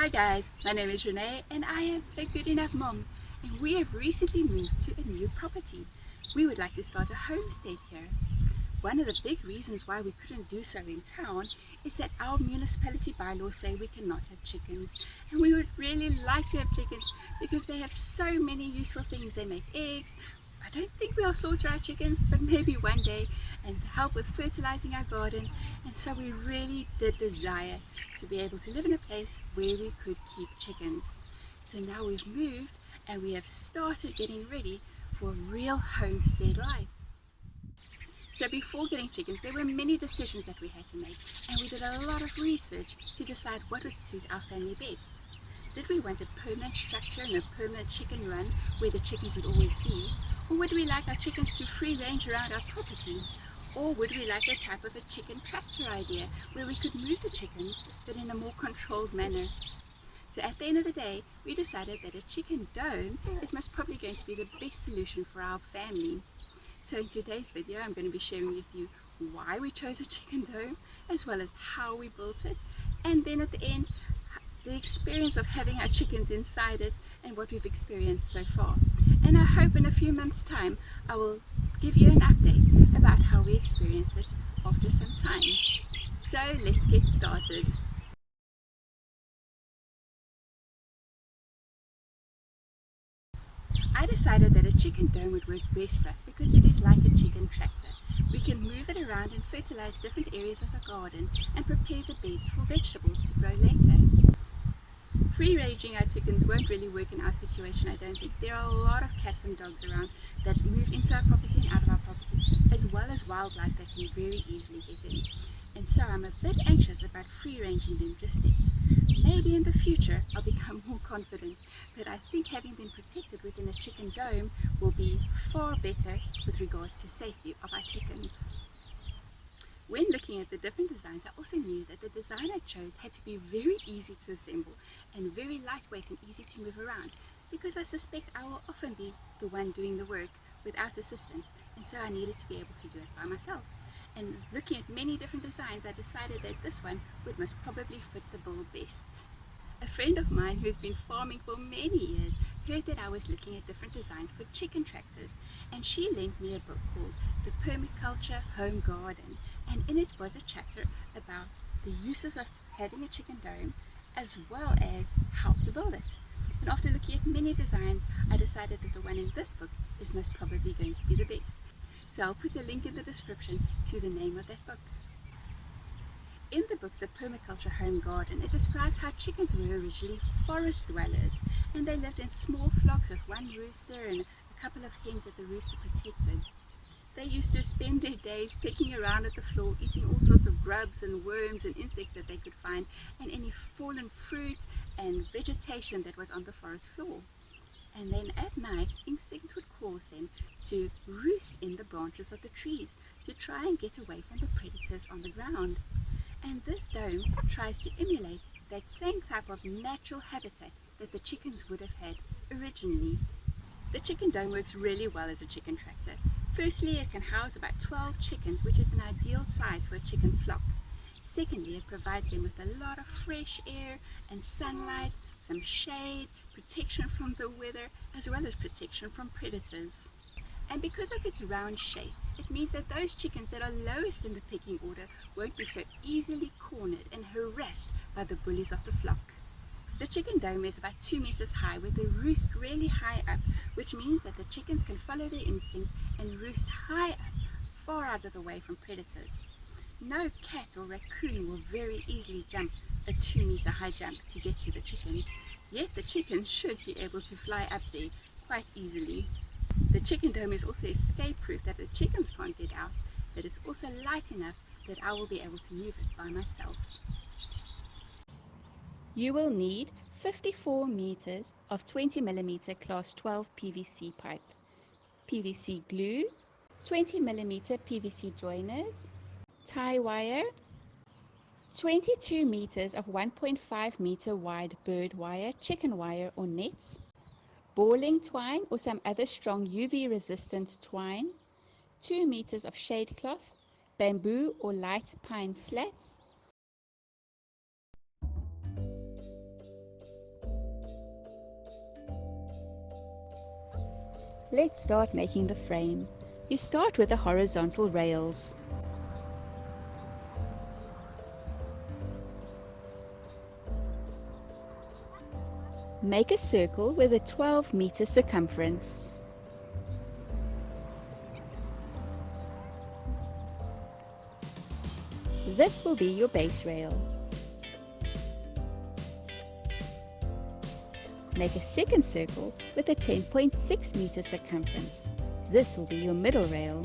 Hi guys, my name is Renee and I am a good enough mom, and we have recently moved to a new property. We would like to start a homestead here. One of the big reasons why we couldn't do so in town is that our municipality bylaws say we cannot have chickens, and we would really like to have chickens because they have so many useful things. They make eggs. I don't think we'll slaughter our chickens, but maybe one day, and help with fertilizing our garden. And so we really did desire to be able to live in a place where we could keep chickens. So now we've moved and we have started getting ready for a real homestead life. So before getting chickens, there were many decisions that we had to make, and we did a lot of research to decide what would suit our family best. Did we want a permanent structure and a permanent chicken run where the chickens would always be? Or would we like our chickens to free range around our property? Or would we like a type of a chicken tractor idea where we could move the chickens but in a more controlled manner? So at the end of the day, we decided that a chicken dome is most probably going to be the best solution for our family. So in today's video, I'm going to be sharing with you why we chose a chicken dome, as well as how we built it, and then at the end, the experience of having our chickens inside it and what we've experienced so far. And I hope in a few months' time I will give you an update about how we experience it after some time. So let's get started. I decided that a chicken dome would work best for us because it is like a chicken tractor. We can move it around and fertilize different areas of the garden and prepare the beds for vegetables to grow later. Free ranging our chickens won't really work in our situation, I don't think. There are a lot of cats and dogs around that move into our property and out of our property, as well as wildlife that can very easily get in. And so I'm a bit anxious about free ranging them just yet. Maybe in the future I'll become more confident, but I think having them protected within a chicken dome will be far better with regards to safety of our chickens. When looking at the different designs, I also knew that the design I chose had to be very easy to assemble and very lightweight and easy to move around, because I suspect I will often be the one doing the work without assistance, and so I needed to be able to do it by myself. And looking at many different designs, I decided that this one would most probably fit the bill best. A friend of mine who's been farming for many years heard that I was looking at different designs for chicken tractors, and she lent me a book called the Permaculture Home Garden, and in it was a chapter about the uses of having a chicken dome as well as how to build it. And after looking at many designs, I decided that the one in this book is most probably going to be the best. So I'll put a link in the description to the name of that book. In the book, The Permaculture Home Garden, it describes how chickens were originally forest dwellers, and they lived in small flocks with one rooster and a couple of hens that the rooster protected. They used to spend their days pecking around at the floor, eating all sorts of grubs and worms and insects that they could find, and any fallen fruit and vegetation that was on the forest floor. And then at night, instinct would cause them to roost in the branches of the trees to try and get away from the predators on the ground. And this dome tries to emulate that same type of natural habitat that the chickens would have had originally. The chicken dome works really well as a chicken tractor. Firstly, it can house about 12 chickens, which is an ideal size for a chicken flock. Secondly, it provides them with a lot of fresh air and sunlight, some shade, protection from the weather, as well as protection from predators. And because of its round shape, it means that those chickens that are lowest in the pecking order won't be so easily cornered and harassed by the bullies of the flock. The chicken dome is about 2 meters high with the roost really high up, which means that the chickens can follow their instincts and roost high up, far out of the way from predators. No cat or raccoon will very easily jump a 2-meter high jump to get to the chickens, yet the chickens should be able to fly up there quite easily. The chicken dome is also escape proof that the chickens can't get out, but it's also light enough that I will be able to move it by myself. You will need 54 meters of 20mm class 12 PVC pipe, PVC glue, 20mm PVC joiners, tie wire, 22 meters of 1.5 meter wide bird wire, chicken wire or net, boiling twine or some other strong UV resistant twine, 2 meters of shade cloth, bamboo or light pine slats, Let's start making the frame. You start with the horizontal rails. Make a circle with a 12-meter circumference. This will be your base rail. Make a second circle with a 10.6-meter circumference. This will be your middle rail.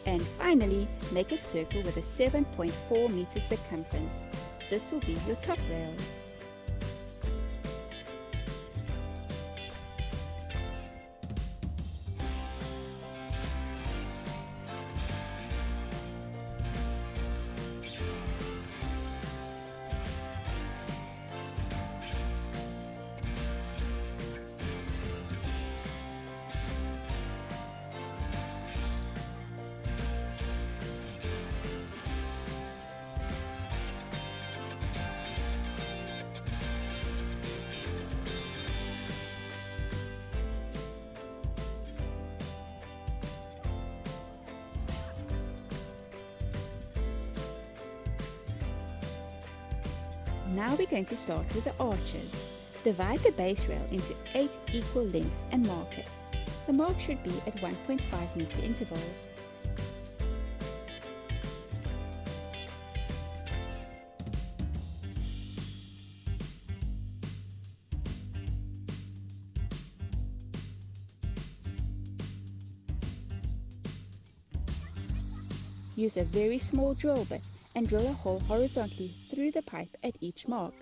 And finally, make a circle with a 7.4-meter circumference. This will be your top rail. Now we're going to start with the arches. Divide the base rail into 8 equal lengths and mark it. The mark should be at 1.5-meter intervals. Use a very small drill bit and drill a hole horizontally through the pipe at each mark.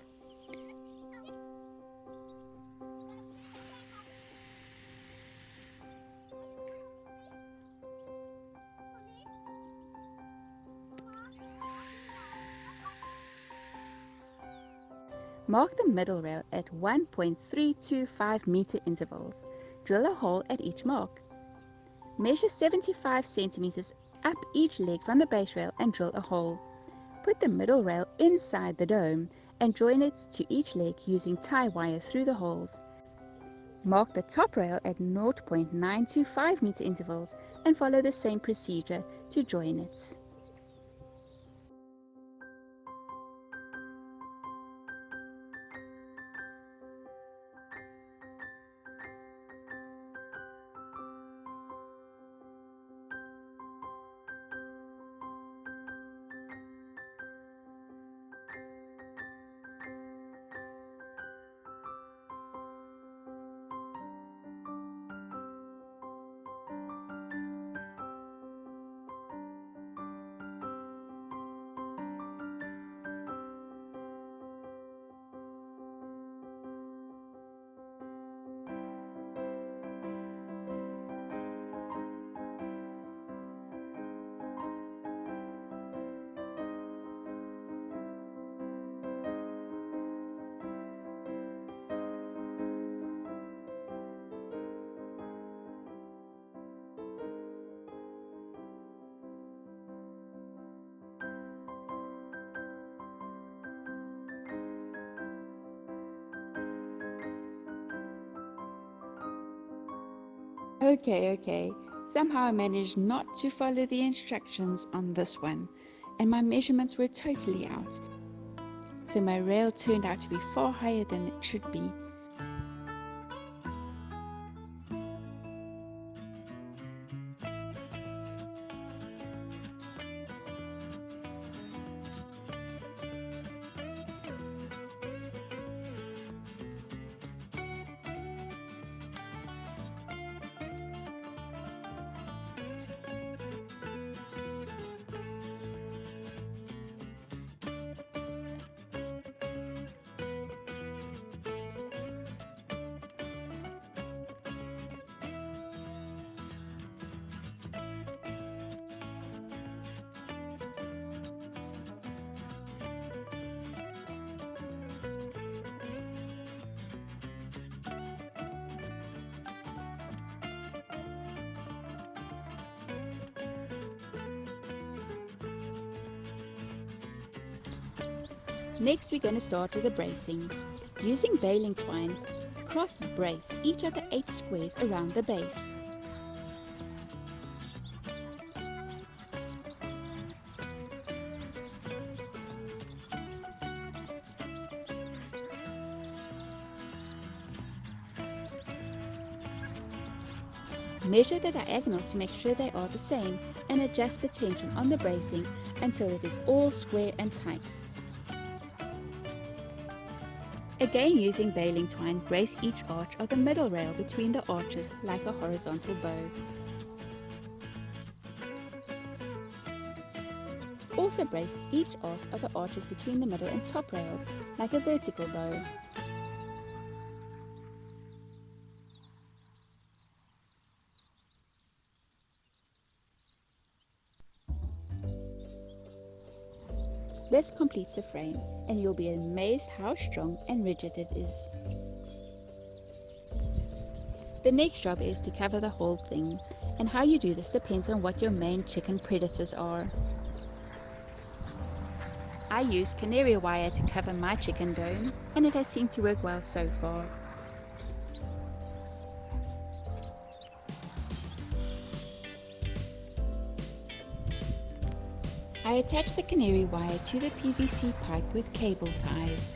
Mark the middle rail at 1.325-meter intervals. Drill a hole at each mark. Measure 75 centimeters up each leg from the base rail and drill a hole. Put the middle rail inside the dome and join it to each leg using tie wire through the holes. Mark the top rail at 0.925-meter intervals and follow the same procedure to join it. Okay. Somehow I managed not to follow the instructions on this one, and my measurements were totally out. So my rail turned out to be far higher than it should be. Next we're going to start with the bracing. Using baling twine, cross brace each of the 8 squares around the base. Measure the diagonals to make sure they are the same and adjust the tension on the bracing until it is all square and tight. Again, using baling twine, brace each arch of the middle rail between the arches like a horizontal bow. Also brace each arch of the arches between the middle and top rails like a vertical bow. This completes the frame, and you'll be amazed how strong and rigid it is. The next job is to cover the whole thing, and how you do this depends on what your main chicken predators are. I use canary wire to cover my chicken dome, and it has seemed to work well so far. I attach the canary wire to the PVC pipe with cable ties.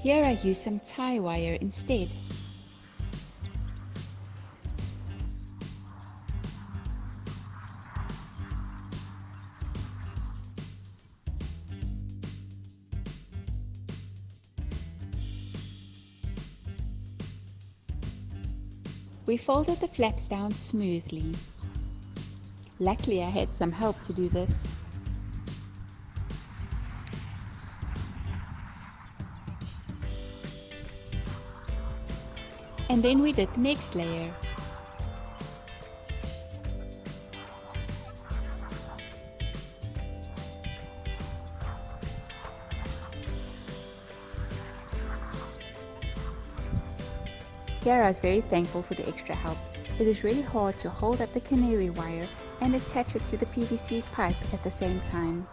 Here I use some tie wire instead. We folded the flaps down smoothly. Luckily I had some help to do this. And then we did the next layer. Here I was very thankful for the extra help. It is really hard to hold up the canary wire and attach it to the PVC pipe at the same time.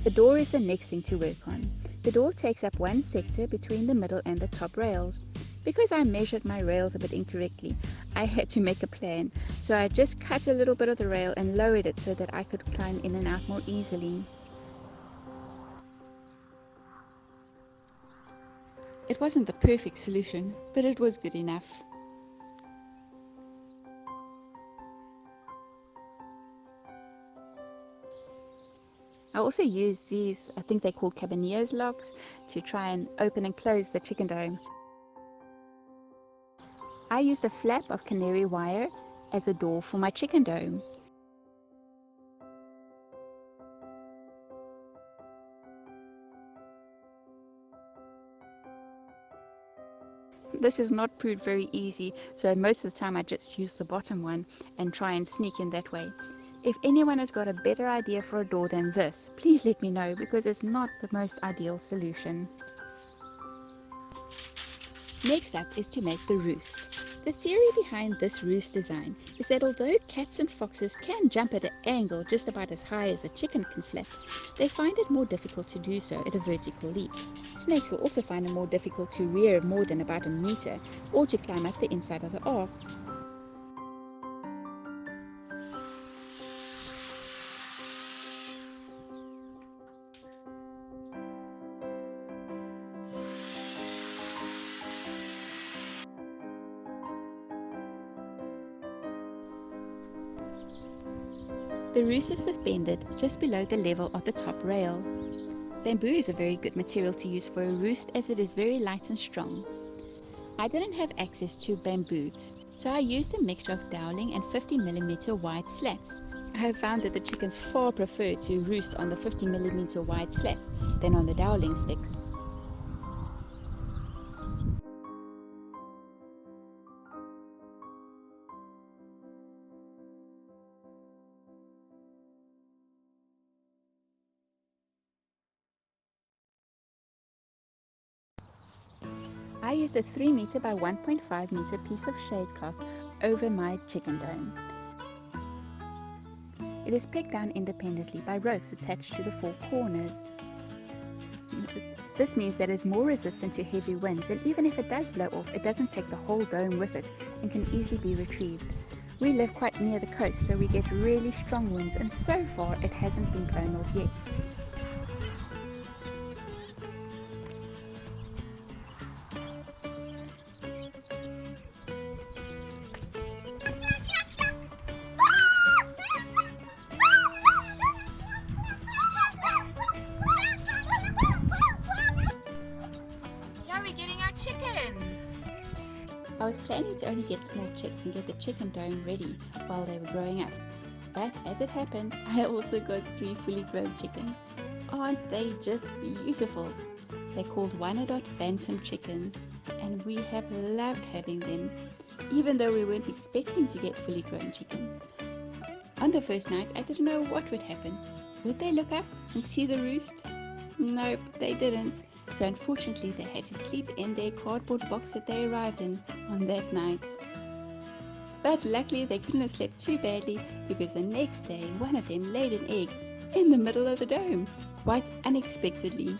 The door is the next thing to work on. The door takes up one sector between the middle and the top rails. Because I measured my rails a bit incorrectly, I had to make a plan, so I just cut a little bit of the rail and lowered it so that I could climb in and out more easily. It wasn't the perfect solution, but it was good enough. I also use these, I think they're called cabineers locks, to try and open and close the chicken dome. I used a flap of canary wire as a door for my chicken dome. This has not proved very easy, so most of the time I just use the bottom one and try and sneak in that way. If anyone has got a better idea for a door than this, please let me know, because it's not the most ideal solution. Next up is to make the roost. The theory behind this roost design is that although cats and foxes can jump at an angle just about as high as a chicken can flap, they find it more difficult to do so at a vertical leap. Snakes will also find it more difficult to rear more than about a meter or to climb up the inside of the ark. The roost is suspended just below the level of the top rail. Bamboo is a very good material to use for a roost as it is very light and strong. I didn't have access to bamboo, so I used a mixture of doweling and 50mm wide slats. I have found that the chickens far prefer to roost on the 50mm wide slats than on the doweling sticks. I used a 3 meter by 1.5 meter piece of shade cloth over my chicken dome. It is pegged down independently by ropes attached to the four corners. This means that it is more resistant to heavy winds, and even if it does blow off, it doesn't take the whole dome with it and can easily be retrieved. We live quite near the coast, so we get really strong winds, and so far it hasn't been blown off yet. I was planning to only get small chicks and get the chicken dome ready while they were growing up. But as it happened, I also got 3 fully grown chickens. Aren't they just beautiful? They're called Wyandotte Bantam chickens, and we have loved having them, even though we weren't expecting to get fully grown chickens. On the first night, I didn't know what would happen. Would they look up and see the roost? Nope, they didn't. So unfortunately they had to sleep in their cardboard box that they arrived in on that night. But luckily they couldn't have slept too badly, because the next day one of them laid an egg in the middle of the dome, quite unexpectedly.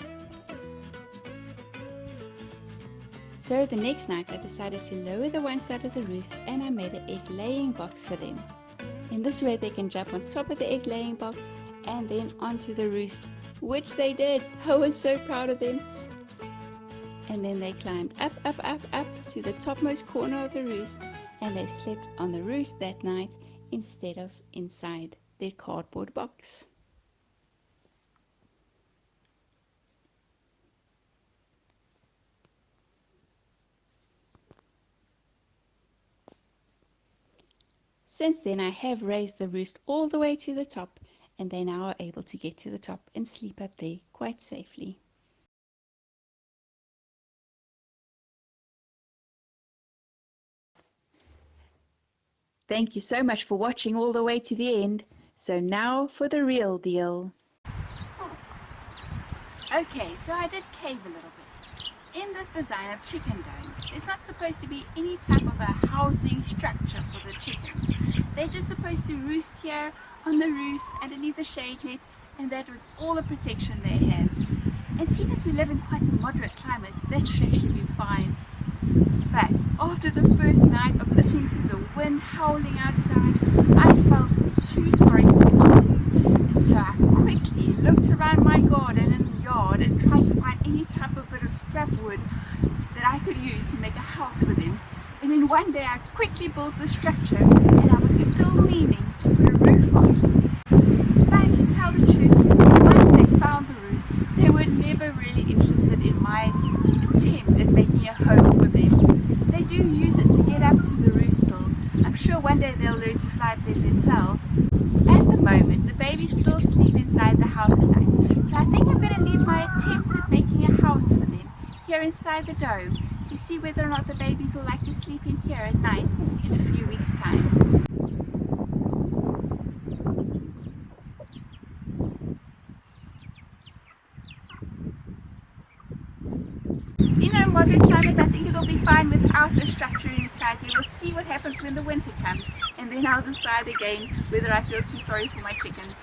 So the next night I decided to lower the one side of the roost, and I made an egg laying box for them. In this way they can jump on top of the egg laying box and then onto the roost, which they did. I was so proud of them. And then they climbed up to the topmost corner of the roost, and they slept on the roost that night instead of inside their cardboard box. Since then I have raised the roost all the way to the top, and they now are able to get to the top and sleep up there quite safely. Thank you so much for watching all the way to the end. So now for the real deal. Okay, so I did cave a little bit. In this design of chicken dome, there's not supposed to be any type of a housing structure for the chickens. They're just supposed to roost here on the roost underneath the shade net, and that was all the protection they have. And seeing as we live in quite a moderate climate, that should actually be fine. But after the first night of listening to the wind howling outside, I felt too sorry for the chickens. And so I quickly looked around my garden and yard and tried to find any type of bit of scrap wood that I could use to make a house for them. And then one day I quickly built the structure, and I was still meaning to put a roof on. But to tell the truth, once they found the roost, they were never really interested in my attempt at making a home for them. They do use it to get up to the roost still. I'm sure one day they'll learn to fly up there themselves. At the moment, the babies still sleep inside the house at night, so I think I'm going to leave my attempts at making a house for them here inside the dome to see whether or not the babies will like to sleep in here at night in a few weeks' time. In a moderate climate, I think it'll be fine. starter structure inside here. We'll see what happens when the winter comes, and then I'll decide again whether I feel too sorry for my chickens.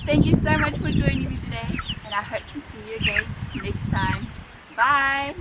Thank you so much for joining me today, and I hope to see you again next time. Bye!